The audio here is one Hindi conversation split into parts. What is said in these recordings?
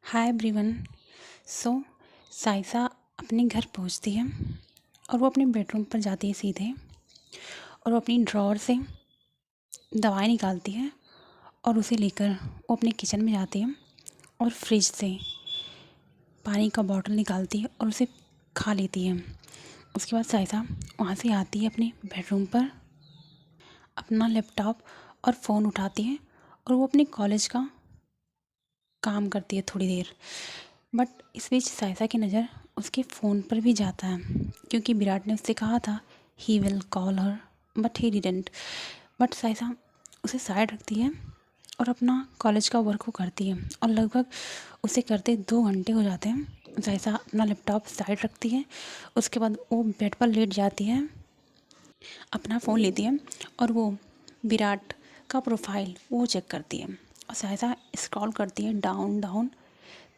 Hi everyone. सो साइसा अपने घर पहुंचती है और वो अपने बेडरूम पर जाती है सीधे, और वो अपनी ड्रॉअर से दवाई निकालती है और उसे लेकर वो अपने किचन में जाती है और फ्रिज से पानी का बॉटल निकालती है और उसे खा लेती है। उसके बाद साइसा वहाँ से आती है अपने बेडरूम पर, अपना लैपटॉप और फ़ोन उठाती है और वो अपने कॉलेज का काम करती है थोड़ी देर। बट इस बीच साइसा की नज़र उसके फ़ोन पर भी जाता है, क्योंकि विराट ने उससे कहा था he will call her, but he didn't. But Saisa उसे साइड रखती है और अपना कॉलेज का वर्क को करती है, और लगभग उसे करते 2 घंटे हो जाते हैं। साइसा अपना लैपटॉप साइड रखती है, उसके बाद वो बेड पर लेट जाती है, अपना फ़ोन लेती है और वो विराट का प्रोफाइल वो चेक करती है। और साइसा स्क्रॉल करती है डाउन डाउन,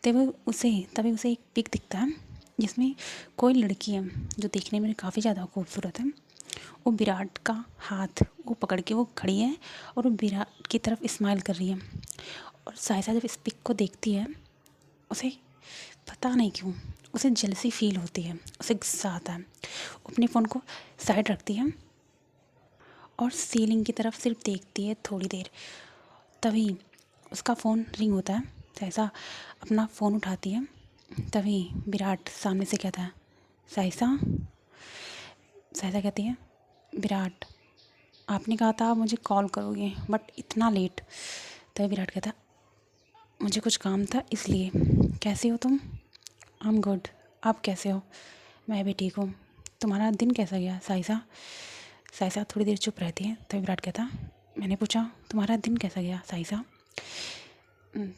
तभी उसे एक पिक दिखता है जिसमें कोई लड़की है जो देखने में काफ़ी ज़्यादा खूबसूरत है। वो विराट का हाथ वो पकड़ के वो खड़ी है और वो विराट की तरफ स्माइल कर रही है। और साइसा जब इस पिक को देखती है, उसे पता नहीं क्यों उसे जेलसी फील होती है, उसे गुस्सा आता है। वो अपने फ़ोन को साइड रखती है और सीलिंग की तरफ सिर्फ देखती है थोड़ी देर। तभी उसका फ़ोन रिंग होता है। साइसा अपना फ़ोन उठाती है, तभी विराट सामने से कहता है साइसा। साइसा कहती है विराट, आपने कहा था आप मुझे कॉल करोगे, बट इतना लेट। तभी विराट कहता है मुझे कुछ काम था इसलिए। कैसे हो तुम? आई एम गुड, आप कैसे हो? मैं भी ठीक हूँ। तुम्हारा दिन कैसा गया साइसा? साइसा थोड़ी देर चुप रहती है। तभी विराट कहता मैंने पूछा तुम्हारा दिन कैसा गया साइसा?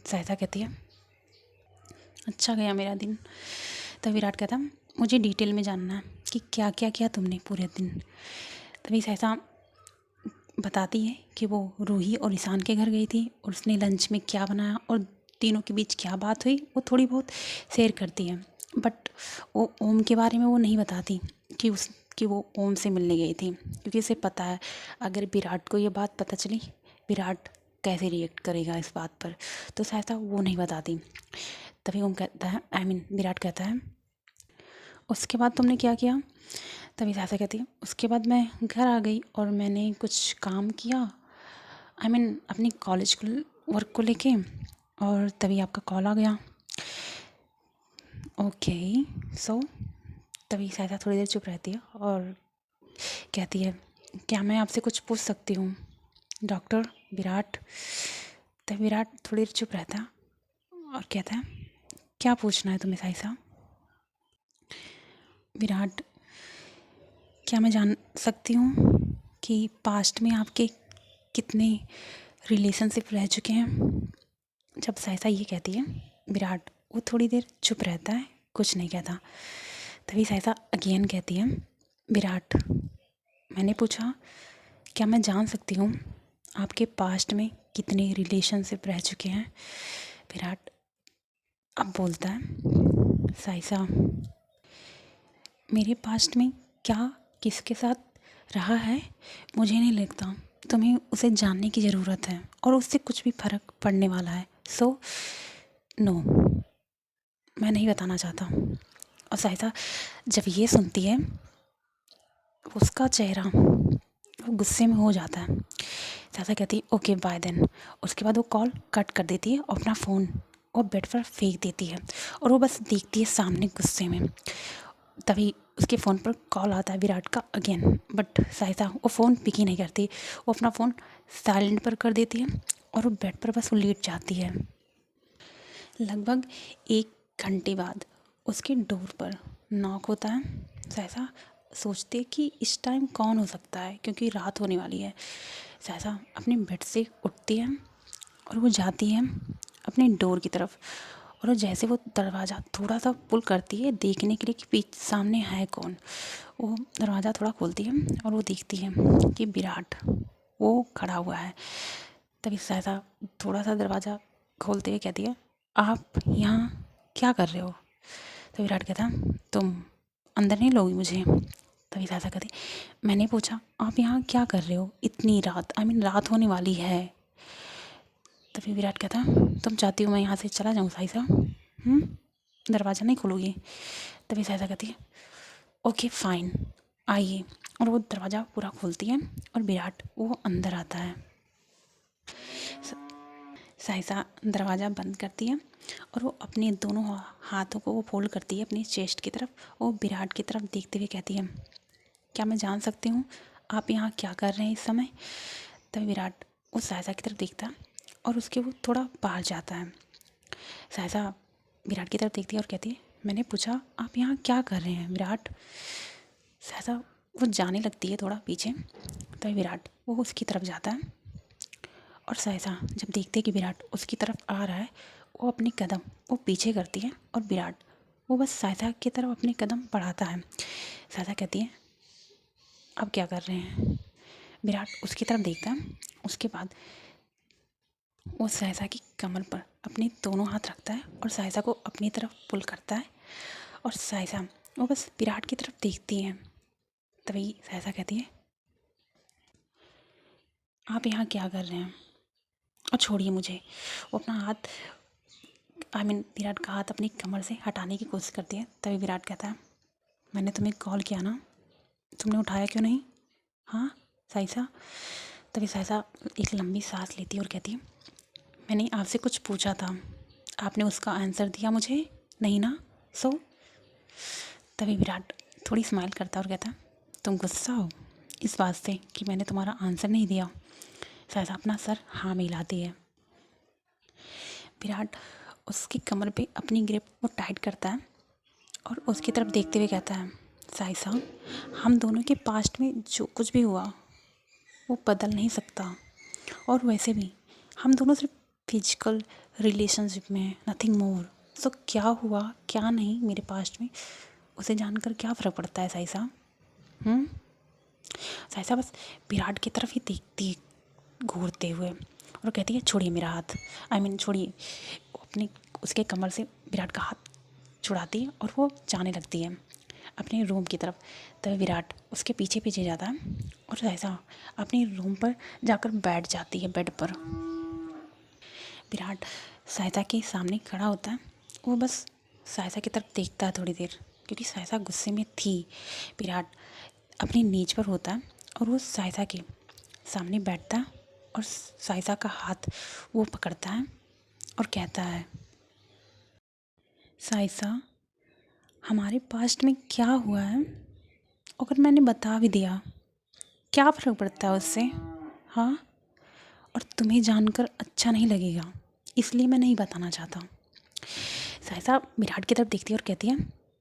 साइसा कहती है अच्छा गया मेरा दिन। तब विराट कहता मुझे डिटेल में जानना है कि क्या क्या किया तुमने पूरे दिन। तभी साइसा बताती है कि वो रूही और ईशान के घर गई थी और उसने लंच में क्या बनाया और तीनों के बीच क्या बात हुई, वो थोड़ी बहुत शेयर करती है। बट वो ओम के बारे में वो नहीं बताती कि वो ओम से मिलने गई थी, क्योंकि उसे पता है अगर विराट को ये बात पता चली, विराट कैसे रिएक्ट करेगा इस बात पर, तो साइसा वो नहीं बताती। तभी ओम कहता है विराट कहता है उसके बाद तुमने क्या किया? तभी साइसा कहती है उसके बाद मैं घर आ गई और मैंने कुछ काम किया, अपनी कॉलेज वर्क को लेके, और तभी आपका कॉल आ गया। ओके सो तभी साइसा थोड़ी देर चुप रहती है और कहती है क्या मैं आपसे कुछ पूछ सकती हूँ डॉक्टर विराट? तभी विराट थोड़ी देर चुप रहता है और कहता है क्या पूछना है तुम्हें साइसा? विराट, क्या मैं जान सकती हूँ कि पास्ट में आपके कितने रिलेशनशिप रह चुके हैं? जब साइसा ये कहती है, विराट वो थोड़ी देर चुप रहता है, कुछ नहीं कहता। तभी साइसा अगेन कहती है विराट, मैंने पूछा क्या मैं जान सकती हूँ आपके पास्ट में कितने रिलेशनशिप रह चुके हैं? विराट अब बोलता है साइसा, मेरे पास्ट में क्या किसके साथ रहा है मुझे नहीं लगता तुम्हें उसे जानने की ज़रूरत है, और उससे कुछ भी फ़र्क पड़ने वाला है। सो नो, मैं नहीं बताना चाहता। और साइसा जब ये सुनती है, उसका चेहरा वो गुस्से में हो जाता है। साइसा कहती है ओके बाय देन। उसके बाद वो कॉल कट कर देती है और अपना फ़ोन वो बेड पर फेंक देती है, और वो बस देखती है सामने गुस्से में। तभी उसके फ़ोन पर कॉल आता है विराट का अगेन, बट साइसा वो फ़ोन पिक ही नहीं करती। वो अपना फ़ोन साइलेंट पर कर देती है और वो बेड पर बस वो लेट जाती है। लगभग 1 घंटे बाद उसके डोर पर नॉक होता है। साइसा सोचती है कि इस टाइम कौन हो सकता है, क्योंकि रात होने वाली है। साइसा अपने बेड से उठती है और वो जाती है अपने डोर की तरफ, और जैसे वो दरवाज़ा थोड़ा सा पुल करती है देखने के लिए कि पीछे सामने है कौन, वो दरवाज़ा थोड़ा खोलती है और वो देखती है कि विराट वो खड़ा हुआ है। तभी साइसा थोड़ा सा दरवाज़ा खोलते हुए कहती है आप यहाँ क्या कर रहे हो? तो विराट कहता तुम अंदर नहीं लोगी मुझे? तभी साइसा कहती मैंने पूछा आप यहाँ क्या कर रहे हो इतनी रात? रात होने वाली है। तभी विराट कहता तुम चाहती हो मैं यहाँ से चला जाऊँ साइसा? दरवाज़ा नहीं खोलोगी? तभी सायसा कहती है ओके फाइन, आइए। और वो दरवाज़ा पूरा खोलती है और विराट वो अंदर आता है। सायसा दरवाज़ा बंद करती है और वो अपने दोनों हाथों को वो फोल्ड करती है अपनी चेस्ट की तरफ। वो विराट की तरफ देखते हुए कहती है क्या मैं जान सकती हूँ आप यहाँ क्या कर रहे हैं इस समय? तभी विराट उस सायसा की तरफ देखता है और उसके वो थोड़ा बाहर जाता है। सायसा विराट की तरफ देखती है और कहती है मैंने पूछा आप यहाँ क्या कर रहे हैं विराट? सायसा वो जाने लगती है थोड़ा पीछे, तभी विराट वो उसकी तरफ जाता है और सायसा जब देखते है कि विराट उसकी तरफ आ रहा है वो अपने कदम वो पीछे करती है और विराट वो बस सायसा की तरफ अपने कदम बढ़ाता है। सायसा कहती है अब क्या कर रहे हैं? विराट उसकी तरफ देखता है, उसके बाद वो सायसा की कमर पर अपने दोनों हाथ रखता है और सायसा को अपनी तरफ पुल करता है और सायसा वो बस विराट की तरफ देखती है। तभी सायसा कहती है आप यहाँ क्या कर रहे हैं और छोड़िए मुझे। वो अपना हाथ विराट का हाथ अपनी कमर से हटाने की कोशिश करती है। तभी विराट कहता है मैंने तुम्हें कॉल किया ना, तुमने उठाया क्यों नहीं? हाँ सायसा। तभी सायसा एक लंबी सांस लेती है और कहती है मैंने आपसे कुछ पूछा था, आपने उसका आंसर दिया मुझे नहीं ना? सो तभी विराट थोड़ी स्माइल करता और कहता तुम गुस्सा हो इस बात से कि मैंने तुम्हारा आंसर नहीं दिया? सायसा अपना सर हाँ में हिलाती है। विराट उसकी कमर पे अपनी ग्रिप वो टाइट करता है और उसकी तरफ देखते हुए कहता है सायसा हम दोनों के पास्ट में जो कुछ भी हुआ वो बदल नहीं सकता, और वैसे भी हम दोनों सिर्फ फिजिकल रिलेशनशिप में हैं, नथिंग मोर। सो क्या हुआ क्या नहीं मेरे पास्ट में उसे जानकर क्या फ़र्क पड़ता है सायसा? सायसा बस विराट की तरफ ही देखती है घूरते हुए और कहती है छोड़िए मेरा हाथ, छोड़िए। अपने उसके कमर से विराट का हाथ छुड़ाती है और वो जाने लगती है अपने रूम की तरफ। तब विराट उसके पीछे पीछे जाता है और सायसा अपने रूम पर जाकर बैठ जाती है बेड पर। विराट सायसा के सामने खड़ा होता है, वो बस सायसा की तरफ देखता है थोड़ी देर, क्योंकि सायसा गुस्से में थी। विराट अपनी नीज पर होता है और वो सायसा के सामने बैठता है और सायसा का हाथ वो पकड़ता है और कहता है सायसा हमारे पास्ट में क्या हुआ है अगर मैंने बता भी दिया क्या फ़र्क पड़ता है उससे? हाँ, और तुम्हें जानकर अच्छा नहीं लगेगा इसलिए मैं नहीं बताना चाहता। सायसा विराट की तरफ देखती है और कहती है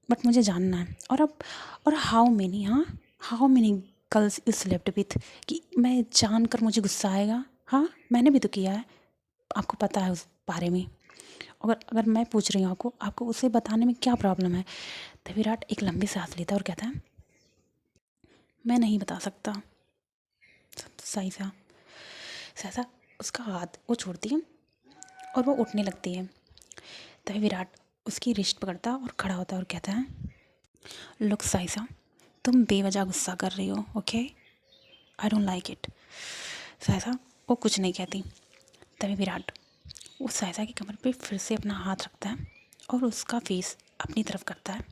बट मुझे जानना है। और how many girls you slept with, कि मैं जानकर मुझे गुस्सा आएगा? हाँ मैंने भी तो किया है, आपको पता है उस बारे में। अगर अगर मैं पूछ रही हूँ आपको उसे बताने में क्या प्रॉब्लम है? तो विराट एक लंबी सांस लेता है और कहता है मैं नहीं बता सकता। सायसा सायसा उसका हाथ वो छोड़ती है और वो उठने लगती है। तभी विराट उसकी रिस्ट पकड़ता और खड़ा होता है और कहता है लुक सायसा तुम बेवजह गुस्सा कर रही हो, okay? I don't like it. Saisa वो कुछ नहीं कहती। तभी विराट वो सायसा की कमर पे फिर से अपना हाथ रखता है और उसका फेस अपनी तरफ करता है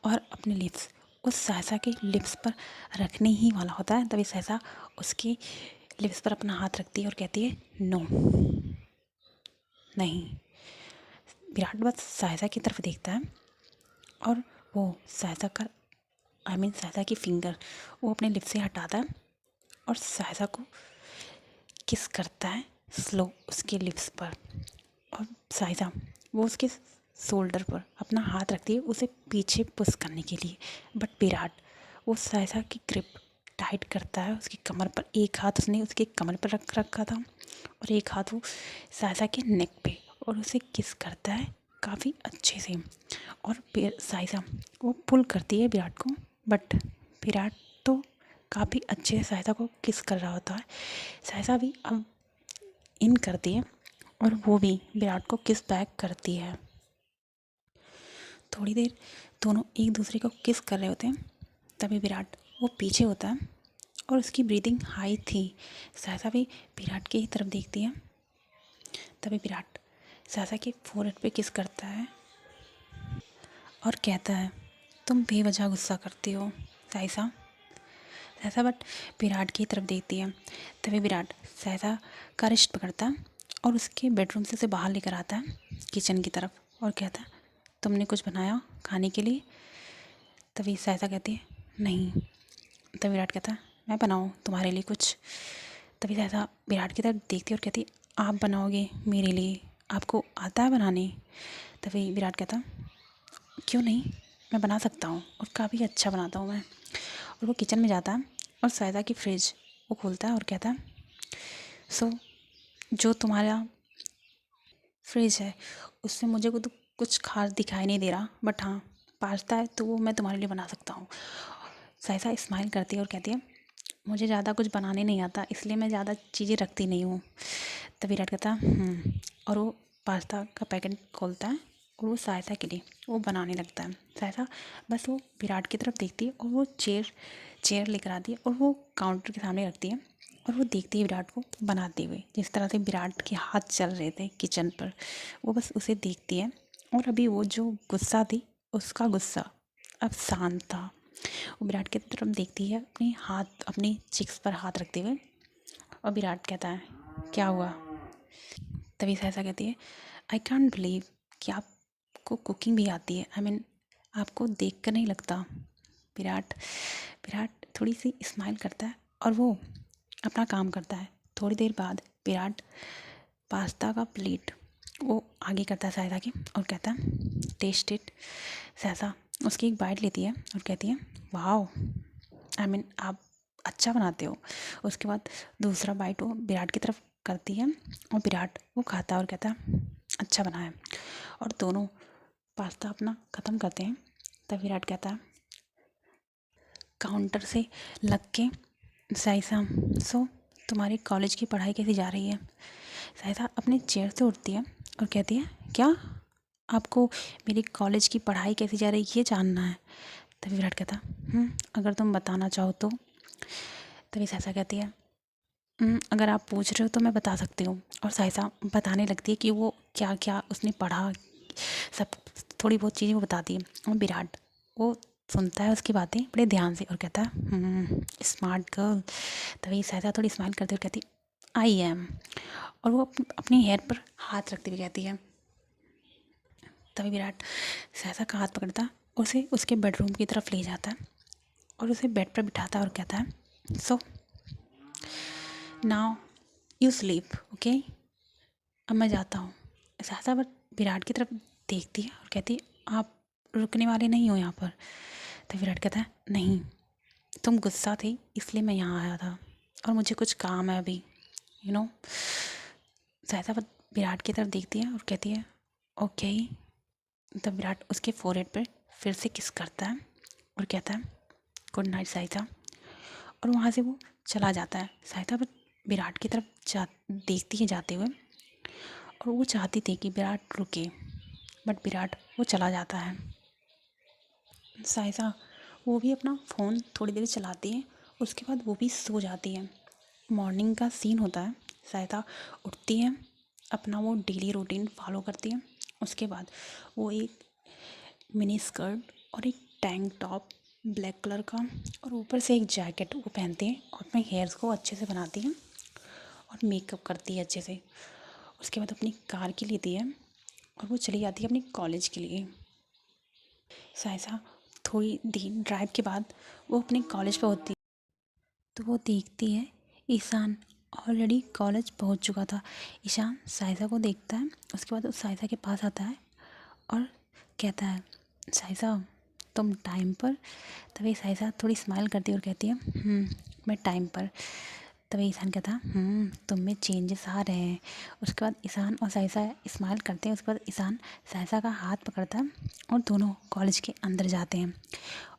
और अपने लिप्स उस सायसा के लिप्स पर रखने ही वाला होता है। तभी सायसा उसके लिप्स पर अपना हाथ रखती है और कहती है नो, नहीं। विराट बस सायसा की तरफ देखता है और वो सायसा का सायसा की फिंगर वो अपने लिप्स से हटाता है और सायसा को किस करता है स्लो उसके लिप्स पर। और सायसा वो उसके शोल्डर पर अपना हाथ रखती है उसे पीछे पुश करने के लिए, बट विराट वो सायसा की ग्रिप टाइट करता है उसकी कमर पर। एक हाथ उसने उसके कमर पर रख रखा था और एक हाथ वो सायसा के नेक पे, और उसे किस करता है काफ़ी अच्छे से। और सायसा वो पुल करती है विराट को, बट विराट तो काफ़ी अच्छे से सायसा को किस कर रहा होता है। सायसा भी अब इन करती है और वो भी विराट को किस बैक करती है। थोड़ी देर दोनों एक दूसरे को किस कर रहे होते हैं। तभी विराट वो पीछे होता है और उसकी ब्रीदिंग हाई थी। सायसा भी विराट की ही तरफ देखती है। तभी विराट सायसा के फोrehead पे किस करता है और कहता है तुम बेवजह गुस्सा करती हो सायसा। सायसा बट विराट की तरफ देखती है। तभी विराट सायसा का रिस्ट पकड़ता है और उसके बेडरूम से उसे बाहर लेकर आता है किचन की तरफ और कहता है तुमने कुछ बनाया खाने के लिए। तभी सायसा कहती है नहीं। तभी विराट कहता है मैं बनाऊँ तुम्हारे लिए कुछ। तभी सायसा विराट की तरफ देखती है और कहती है आप बनाओगे मेरे लिए, आपको आता है बनाने। तभी विराट कहता क्यों नहीं, मैं बना सकता हूँ और काफ़ी अच्छा बनाता हूँ मैं। और वो किचन में जाता है और सायदा की फ्रिज वो खोलता है और कहता है सो जो तुम्हारा फ्रिज है उससे मुझे को तो कुछ खास दिखाई नहीं दे रहा, बट हाँ पास्ता है तो वो मैं तुम्हारे लिए बना सकता हूँ। सायदा स्माइल करती है और कहती है मुझे ज़्यादा कुछ बनाने नहीं आता इसलिए मैं ज़्यादा चीज़ें रखती नहीं हूँ। तब विराट कहता और वो पास्ता का पैकेट खोलता है और वो सायसा के लिए वो बनाने लगता है। सायसा बस वो विराट की तरफ देखती है और वो चेयर लेकर आती है और वो काउंटर के सामने रखती है और वो देखती है विराट को बनाते हुए। जिस तरह से विराट के हाथ चल रहे थे किचन पर, वो बस उसे देखती है और अभी वो जो गुस्सा थी उसका गुस्सा अब शांत था। वो विराट की तरफ देखती है अपनी चिक्स पर हाथ रखते हुए और विराट कहता है क्या हुआ। तभी सायसा कहती है आई कांट बिलीव कि आपको कुकिंग भी आती है, आपको देख कर नहीं लगता। विराट विराट थोड़ी सी स्माइल करता है और वो अपना काम करता है। थोड़ी देर बाद विराट पास्ता का प्लेट वो आगे करता है सायसा की और कहता है टेस्ट इट। सायसा उसकी एक बाइट लेती है और कहती है वाओ, आप अच्छा बनाते हो। उसके बाद दूसरा बाइट वो विराट की तरफ करती है और विराट वो खाता है और कहता है अच्छा बना है। और दोनों पास्ता अपना ख़त्म करते हैं। तब विराट कहता है काउंटर से लग के सायसा सो तुम्हारी कॉलेज की पढ़ाई कैसी जा रही है। सायसा अपने चेयर से उठती है और कहती है क्या आपको मेरी कॉलेज की पढ़ाई कैसी जा रही है ये जानना है। तभी विराट कहता अगर तुम बताना चाहो तो। तभी सायसा कहती है अगर आप पूछ रहे हो तो मैं बता सकती हूँ। और सायसा बताने लगती है कि वो क्या क्या उसने पढ़ा, सब थोड़ी बहुत चीज़ें वो बताती है। और विराट वो सुनता है उसकी बातें बड़े ध्यान से और कहता है स्मार्ट गर्ल। तभी सायसा थोड़ी स्माइल करती हुए कहती आई एम। और वो अपनी हेयर पर हाथ रखती हुए कहती है। तभी विराट सायसा का हाथ पकड़ता उसे उसके बेडरूम की तरफ ले जाता है और उसे बेड पर बिठाता है और कहता है so now you sleep okay. अब मैं जाता हूँ। सायसा बट विराट की तरफ देखती है और कहती है आप रुकने वाले नहीं हो यहाँ पर। तो विराट कहता है नहीं, तुम गुस्सा थे इसलिए मैं यहाँ आया था और मुझे कुछ काम है अभी यू नो। सायसा बट विराट की तरफ देखती है और कहती है ओके। तब विराट उसके फोrehead पर फिर से किस करता है और कहता है गुड नाइट सायसा। और वहाँ से वो चला जाता है। सायसा बट विराट की तरफ देखती है जाते हुए और वो चाहती थी कि विराट रुके, बट विराट वो चला जाता है। सायसा वो भी अपना फ़ोन थोड़ी देर चलाती है, उसके बाद वो भी सो जाती है। मॉर्निंग का सीन होता है। सायसा उठती है, अपना वो डेली रूटीन फॉलो करती है। उसके बाद वो एक मिनी स्कर्ट और एक टैंक टॉप ब्लैक कलर का और ऊपर से एक जैकेट वो पहनती है और अपने हेयर्स को अच्छे से बनाती है और मेकअप करती है अच्छे से। उसके बाद अपनी कार की लेती है और वो चली जाती है अपनी कॉलेज के लिए। सायसा थोड़ी दिन ड्राइव के बाद वो अपने कॉलेज पर होती है तो वो देखती है ईशान ऑलरेडी कॉलेज पहुंच चुका था। ईशान सायसा को देखता है, उसके बाद वो सायसा के पास आता है और कहता है सायसा तुम टाइम पर। तभी सायसा थोड़ी स्माइल करती है और कहती है मैं टाइम पर। तभी ईशान कहता तुम में चेंजेस आ रहे हैं। उसके बाद ईशान और सायसा स्माइल करते हैं। उसके बाद ईशान सायसा का हाथ पकड़ता है और दोनों कॉलेज के अंदर जाते हैं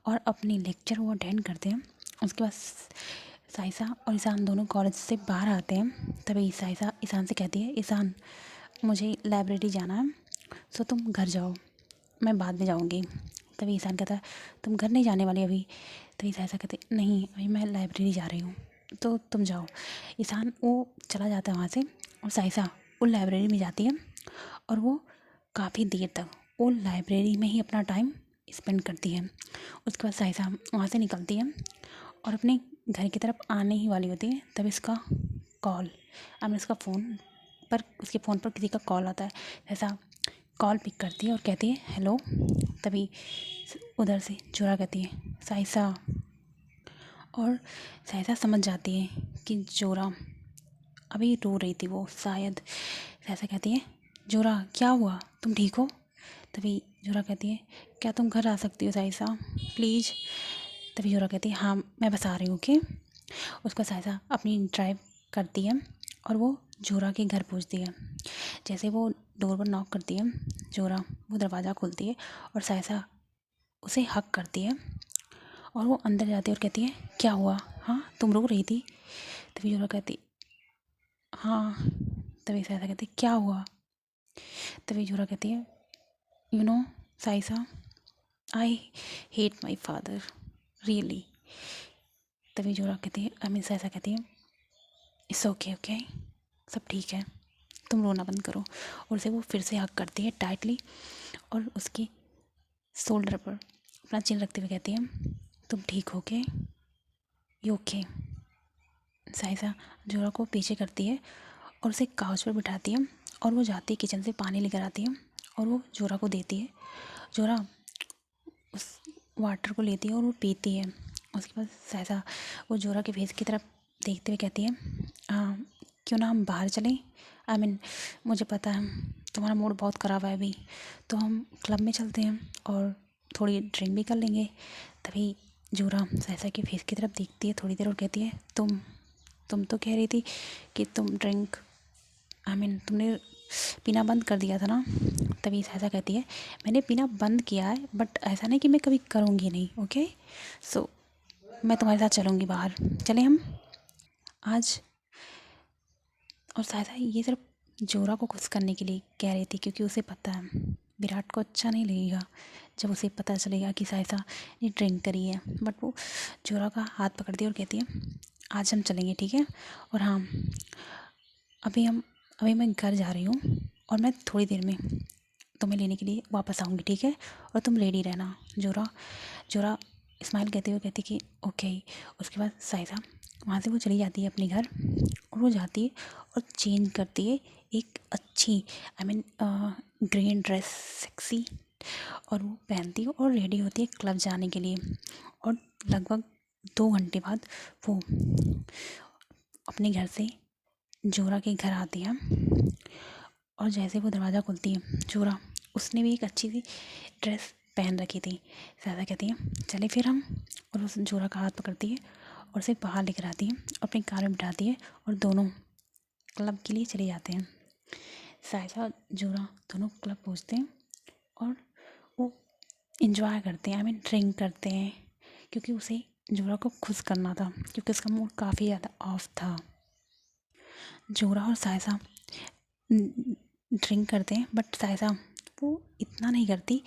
और अपनी लेक्चर वो अटेंड करते हैं। उसके बाद सायसा और ईशान दोनों कॉलेज से बाहर आते हैं। तभी सायसा ईशान से कहती है ईशान मुझे लाइब्रेरी जाना है, सो तुम घर जाओ, मैं बाद में जाऊँगी। तभी ईशान कहता है तुम घर नहीं जाने वाली अभी। तभी सायसा कहते नहीं अभी मैं लाइब्रेरी जा रही हूँ तो तुम जाओ। ईशान वो चला जाता है वहाँ से और सायसा वो लाइब्रेरी में जाती है और वो काफ़ी देर तक वो लाइब्रेरी में ही अपना टाइम स्पेंड करती है। उसके बाद साइसा वहाँ से निकलती है और अपने घर की तरफ आने ही वाली होती है, तब इसका कॉल इसका फ़ोन पर उसके फ़ोन पर किसी का कॉल आता है। ऐसा कॉल पिक करती है और कहती है हेलो। तभी उधर से जोरा कहती है साइसा, और साइसा समझ जाती है कि जोरा अभी रो रही थी वो शायद। साइसा कहती है जोरा क्या हुआ, तुम ठीक हो? तभी जोरा कहती है क्या तुम घर आ सकती हो साइसा प्लीज़? तभी जोरा कहती है हाँ मैं बस आ रही हूँ ओके। उसका साइसा अपनी ड्राइव करती है और वो जोरा के घर पहुँचती है। जैसे वो डोर पर नॉक करती है, जोरा वो दरवाज़ा खोलती है और साइसा उसे हक करती है और वो अंदर जाती है और कहती है क्या हुआ, हाँ तुम रो रही थी? तभी जोरा कहती हाँ। तभी साइसा कहती क्या हुआ? तभी जोरा कहती है you know Saisa I hate my father really. तभी जोरा कहती है साइसा कहती है इट्स ओके ओके, सब ठीक है, तुम रोना बंद करो। और उसे वो फिर से हक करती है टाइटली और उसकी शोल्डर पर अपना चिन रखते हुए कहती है तुम ठीक हो के, यू ओके? साइसा जोरा को पीछे करती है और उसे काउच पर बिठाती है और वो जाती है किचन से पानी लेकर आती है और वो जोरा को देती है। जोरा उस वाटर को लेती है और वो पीती है। उसके बाद साइसा वो जोरा के फेस की तरफ देखते हुए कहती है क्यों ना हम बाहर चलें? मुझे पता है तुम्हारा मूड बहुत ख़राब है अभी, तो हम क्लब में चलते हैं और थोड़ी ड्रिंक भी कर लेंगे। तभी जोरा साइसा के फेस की तरफ देखती है थोड़ी देर और कहती है तुम तो कह रही थी कि तुम ड्रिंक तुमने पीना बंद कर दिया था ना? तभी साइसा कहती है मैंने पीना बंद किया है बट ऐसा नहीं कि मैं कभी करूँगी नहीं ओके। सो मैं तुम्हारे साथ चलूँगी बाहर, चले हम आज। और साइसा ये सिर्फ जोरा को खुश करने के लिए कह रही थी क्योंकि उसे पता है विराट को अच्छा नहीं लगेगा जब उसे पता चलेगा कि साइसा ने ड्रिंक करी है। बट वो जोरा का हाथ पकड़ती है और कहती है आज हम चलेंगे ठीक है, और हाँ अभी मैं घर जा रही हूँ और मैं थोड़ी देर में तुम्हें लेने के लिए वापस आऊँगी ठीक है, और तुम रेडी रहना। जोरा जोरा स्माइल कहते हुए कहती कि ओके। उसके बाद साइसा वहाँ से वो चली जाती है अपने घर और वो जाती है और चेंज करती है एक अच्छी ग्रीन ड्रेस सेक्सी, और वो पहनती है और रेडी होती है क्लब जाने के लिए। और लगभग 2 घंटे बाद वो अपने घर से जोरा के घर आती है और जैसे वो दरवाज़ा खोलती है जोरा उसने भी एक अच्छी सी ड्रेस पहन रखी थी। साइसा कहती है चले फिर हम, और उस जोरा का हाथ पकड़ती है और उसे बाहर लेकर आती है अपनी कार में बिठाती है और दोनों क्लब के लिए चले जाते हैं। साइसा जोरा दोनों क्लब पहुंचते हैं और वो इंजॉय करते हैं ड्रिंक करते हैं क्योंकि उसे जोरा को खुश करना था क्योंकि उसका मूड काफ़ी ज़्यादा ऑफ था। जोरा और साइसा ड्रिंक करते हैं बट साइसा वो इतना नहीं करती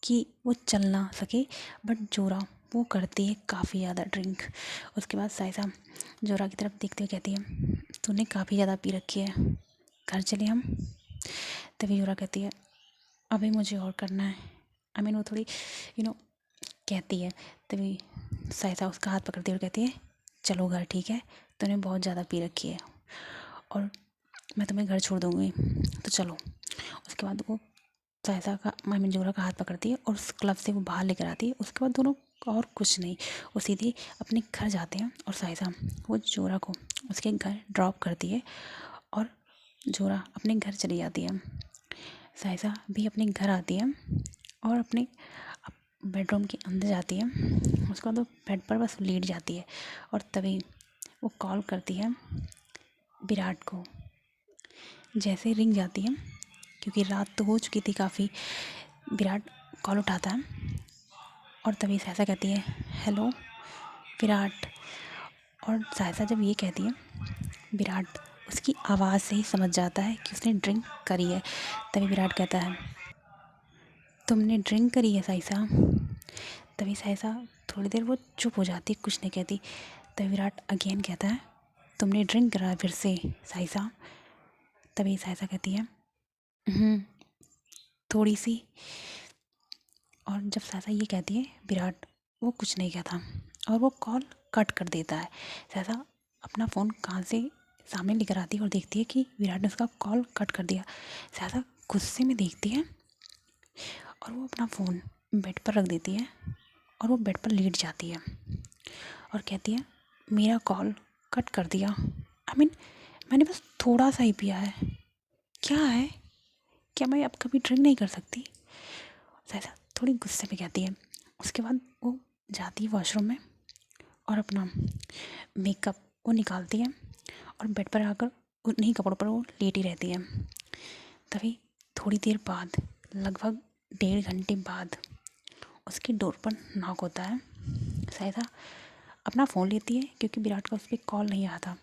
कि वो चल ना सके, बट जोरा वो करती है काफ़ी ज़्यादा ड्रिंक। उसके बाद साइसा जोरा की तरफ देखते हुए कहती है तूने काफ़ी ज़्यादा पी रखी है, घर चले हम? तभी जोरा कहती है अभी मुझे और करना है। वो थोड़ी कहती है। तभी साइसा उसका हाथ पकड़ती है और कहती है चलो घर ठीक है, तूने बहुत ज़्यादा पी रखी है और मैं तुम्हें घर छोड़ दूँगी तो चलो। उसके बाद वो साइसा का जोरा का हाथ पकड़ती है और उस क्लब से वो बाहर लेकर आती है। उसके बाद दोनों और कुछ नहीं, वो सीधे अपने घर जाते हैं और साइसा वो जोरा को उसके घर ड्रॉप करती है और जोरा अपने घर चली जाती है। साइसा भी अपने घर आती है और अपने बेडरूम के अंदर जाती है। उसके बाद वो बेड पर बस लेट जाती है और तभी वो कॉल करती है विराट को। जैसे रिंग जाती है क्योंकि रात तो हो चुकी थी काफ़ी, विराट कॉल उठाता है और तभी साइसा कहती है हेलो विराट। और साइसा जब ये कहती है विराट उसकी आवाज़ से ही समझ जाता है कि उसने ड्रिंक करी है। तभी विराट कहता है तुमने ड्रिंक करी है साइसा? तभी साइसा थोड़ी देर वो चुप हो जाती है, कुछ नहीं कहती। तभी विराट अगेन कहता है तुमने ड्रिंक करा है फिर से साइसा? तभी साइसा कहती है थोड़ी सी। और जब सायसा ये कहती है, विराट वो कुछ नहीं कहता और वो कॉल कट कर देता है। सायसा अपना फ़ोन कहाँ से सामने लेकर आती है और देखती है कि विराट ने उसका कॉल कट कर दिया। सायसा गुस्से में देखती है और वो अपना फ़ोन बेड पर रख देती है और वो बेड पर लेट जाती है और कहती है, मेरा कॉल कट कर दिया। मैंने बस थोड़ा सा ही पिया है, क्या है, क्या मैं अब कभी ड्रिंक नहीं कर सकती? सायसा थोड़ी गुस्से में कहती है। उसके बाद वो जाती है वॉशरूम में और अपना मेकअप वो निकालती है और बेड पर आकर उन्हीं कपड़ों पर वो लेटी रहती है। तभी थोड़ी देर बाद, लगभग 1.5 घंटे बाद, उसकी डोर पर नॉक होता है। सायसा अपना फ़ोन लेती है क्योंकि विराट का उस पर कॉल नहीं आया था।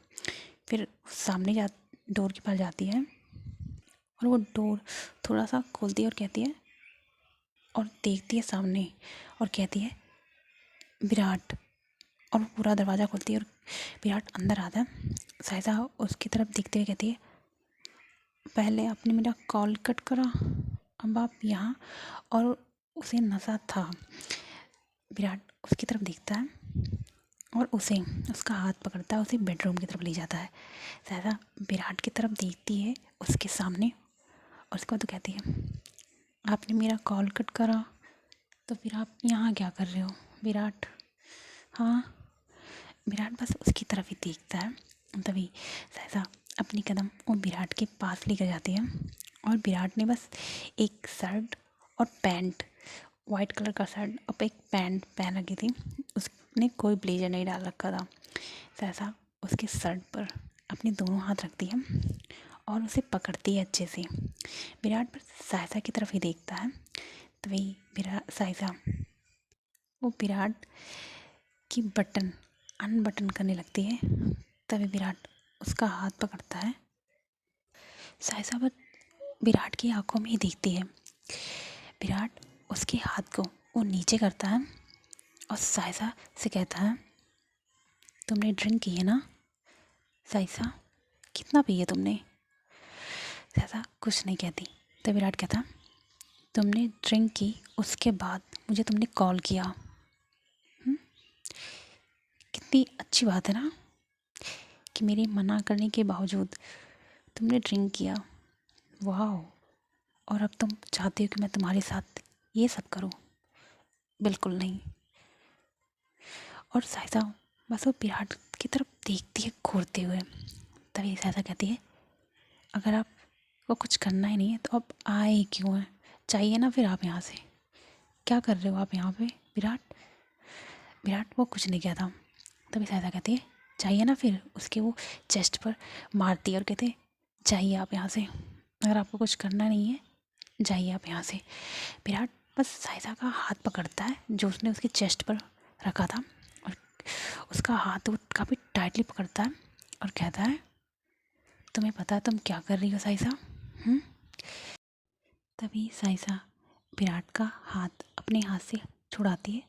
फिर सामने डोर के पास जाती है और वो डोर थोड़ा सा खोलती है और कहती है, और देखती है सामने और कहती है, विराट। और वो पूरा दरवाज़ा खोलती है और विराट अंदर आता है। सायसा उसकी तरफ देखते हुए कहती है, पहले आपने मेरा कॉल कट करा, अब आप यहाँ। और उसे नशा था। विराट उसकी तरफ देखता है और उसे उसका हाथ पकड़ता है, उसे बेडरूम की तरफ ले जाता है। सायसा विराट की तरफ देखती है उसके सामने और उसके बाद तो कहती है, आपने मेरा कॉल कट करा तो फिर आप यहाँ क्या कर रहे हो विराट? हाँ। विराट बस उसकी तरफ ही देखता है। तभी सायसा अपनी कदम वो विराट के पास लेकर जाती है और विराट ने बस एक शर्ट और पैंट, वाइट कलर का शर्ट और एक पैंट पहन रखी थी। उसने कोई ब्लेजर नहीं डाल रखा था। सायसा उसके शर्ट पर अपने दोनों हाथ रखती है और उसे पकड़ती है अच्छे से। विराट पर सायसा की तरफ ही देखता है। तभी सायसा वो विराट की बटन अनबटन करने लगती है। तभी विराट उसका हाथ पकड़ता है। सायसा बस विराट की आंखों में ही देखती है। विराट उसके हाथ को वो नीचे करता है और सायसा से कहता है, तुमने ड्रिंक की है ना सायसा? कितना पी है तुमने? सायसा कुछ नहीं कहती। तो विराट कहता, तुमने ड्रिंक की, उसके बाद मुझे तुमने कॉल किया। कितनी अच्छी बात है ना कि मेरे मना करने के बावजूद तुमने ड्रिंक किया। वाह। और अब तुम चाहते हो कि मैं तुम्हारे साथ ये सब करूं? बिल्कुल नहीं। और सायसा बस वो विराट की तरफ देखती है घूरते हुए। तभी सायसा कहती है, अगर आपको कुछ करना ही नहीं है तो आप आए ही क्यों हैं? चाहिए ना फिर आप यहाँ से। क्या कर रहे हो आप यहाँ पे विराट? विराट वो कुछ नहीं कहता। तभी सायसा कहती है, चाहिए ना फिर। उसके वो चेस्ट पर मारती है और कहते, जाइए आप यहाँ से। अगर आपको कुछ करना नहीं है, जाइए आप यहाँ से। विराट बस सायसा का हाथ पकड़ता है जो उसने उसके चेस्ट पर रखा था और उसका हाथ वो काफ़ी टाइटली पकड़ता है और कहता है, तुम्हें पता है तुम क्या कर रही हो सायसा? तभी सायसा विराट का हाथ अपने हाथ से छुड़ाती है।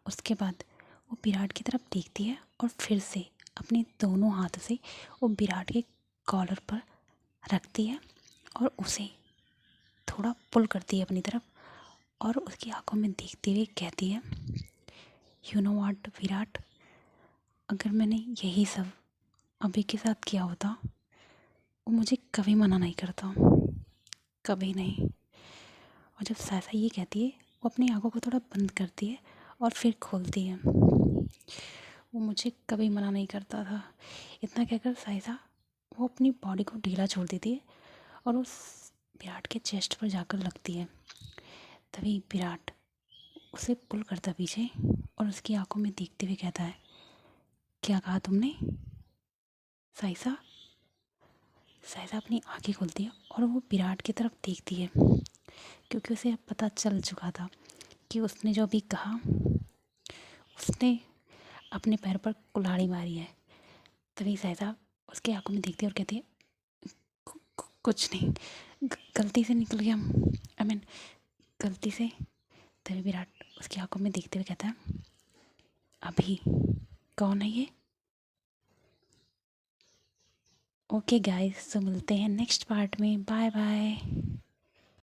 उसके बाद वो विराट की तरफ देखती है और फिर से अपने दोनों हाथ से वो विराट के कॉलर पर रखती है और उसे थोड़ा पुल करती है अपनी तरफ और उसकी आंखों में देखते हुए कहती है, यू नो व्हाट विराट, अगर मैंने यही सब अभी के साथ किया होता, वो मुझे कभी मना नहीं करता, कभी नहीं। और जब सायसा ये कहती है, वो अपनी आंखों को थोड़ा बंद करती है और फिर खोलती है। वो मुझे कभी मना नहीं करता था। इतना कहकर सायसा वो अपनी बॉडी को ढीला छोड़ देती है और उस विराट के चेस्ट पर जाकर लगती है। तभी विराट उसे पुल करता पीछे और उसकी आंखों में देखते हुए कहता है, क्या कहा तुमने सायसा? सायसा अपनी आंखें खोलती है और वो विराट की तरफ देखती है क्योंकि उसे अब पता चल चुका था कि उसने जो भी कहा, उसने अपने पैर पर कुल्हाड़ी मारी है। तभी सायसा उसके आंखों में देखती है और कहती है, कुछ नहीं, गलती से निकल गया, गलती से। तभी विराट उसकी आंखों में देखते हुए कहता है, अभी कौन है ये? ओके गाइस, तो मिलते हैं नेक्स्ट पार्ट में। Bye bye.